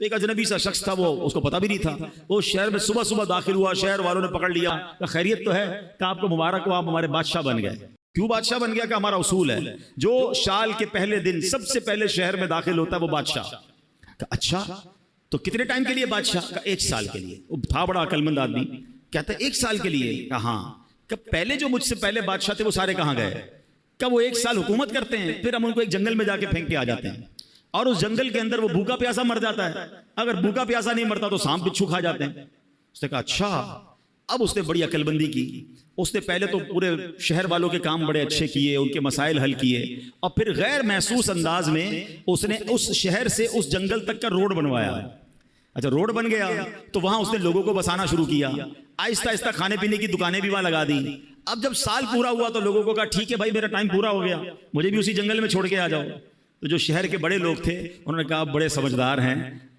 تو ایک اجنبی سا شخص تھا، وہ اس کو پتا بھی نہیں تھا، وہ شہر میں صبح صبح داخل ہوا، شہر والوں نے پکڑ لیا کہ خیریت تو ہے؟ کہ آپ کو مبارک ہو، آپ ہمارے بادشاہ بن گئے۔ کیوں بادشاہ بن گیا؟ کہ ہمارا اصول ہے جو سال کے پہلے دن سب سے پہلے شہر میں داخل ہوتا ہے وہ بادشاہ۔ کہ اچھا تو کتنے ٹائم کے لیے بادشاہ؟ کہ 1 سال کے لیے۔ وہ تھا بڑا عقل مند آدمی، کہتا ہے 1 سال کے لیے؟ کہ ہاں۔ کہ پہلے جو مجھ سے پہلے بادشاہ تھے وہ سارے کہاں گئے؟ کہ وہ 1 سال حکومت کرتے ہیں، پھر ہم ان کو ایک جنگل میں جا کے پھینک کے آ جاتے ہیں، اور اس جنگل کے اندر وہ بھوکا پیاسا مر جاتا ہے، اگر بھوکا پیاسا نہیں مرتا تو سانپ بچھو کھا جاتے ہیں۔ اس نے کہا اچھا۔ اب اس نے بڑی عقل بندی کی، اس نے پہلے تو پورے شہر والوں کے کام بڑے اچھے کیے، ان کے مسائل حل کیے، اور پھر غیر محسوس انداز میں اس نے اس شہر سے اس جنگل تک کا روڈ بنوایا۔ اچھا روڈ بن گیا تو وہاں اس نے لوگوں کو بسانا شروع کیا، آہستہ آہستہ کھانے پینے کی دکانیں بھی وہاں لگا دی۔ اب جب سال پورا ہوا تو لوگوں کو کہا ٹھیک ہے بھائی میرا ٹائم پورا ہو گیا، مجھے بھی اسی جنگل میں چھوڑ کے آ جاؤ۔ تو جو شہر کے بڑے لوگ تھے انہوں نے کہا آپ بڑے سمجھدار ہیں،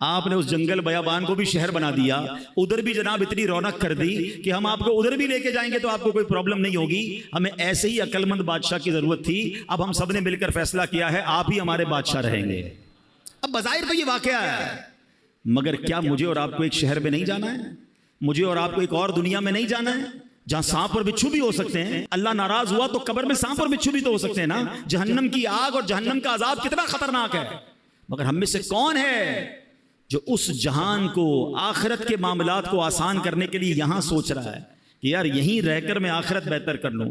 آپ نے اس جنگل بیابان کو بھی شہر بنا دیا، ادھر بھی جناب اتنی رونق کر دی کہ ہم آپ کو ادھر بھی لے کے جائیں گے تو آپ کو کوئی پرابلم نہیں ہوگی، ہمیں ایسے ہی عقل مند بادشاہ کی ضرورت تھی، اب ہم سب نے مل کر فیصلہ کیا ہے آپ ہی ہمارے بادشاہ رہیں گے۔ اب بظاہر تو یہ واقعہ ہے، مگر کیا مجھے اور آپ کو ایک شہر میں نہیں جانا ہے؟ مجھے اور آپ کو ایک اور دنیا میں نہیں جانا ہے جہاں سانپ اور بچھو بھی ہو سکتے ہیں؟ اللہ ناراض ہوا تو قبر میں سانپ اور بچھو بھی تو ہو سکتے ہیں نا۔ جہنم کی آگ اور جہنم کا عذاب کتنا خطرناک ہے، مگر ہم میں سے کون ہے جو اس جہان کو، آخرت کے معاملات کو آسان کرنے کے لیے یہاں سوچ رہا ہے کہ یار یہیں رہ کر میں آخرت بہتر کر لوں۔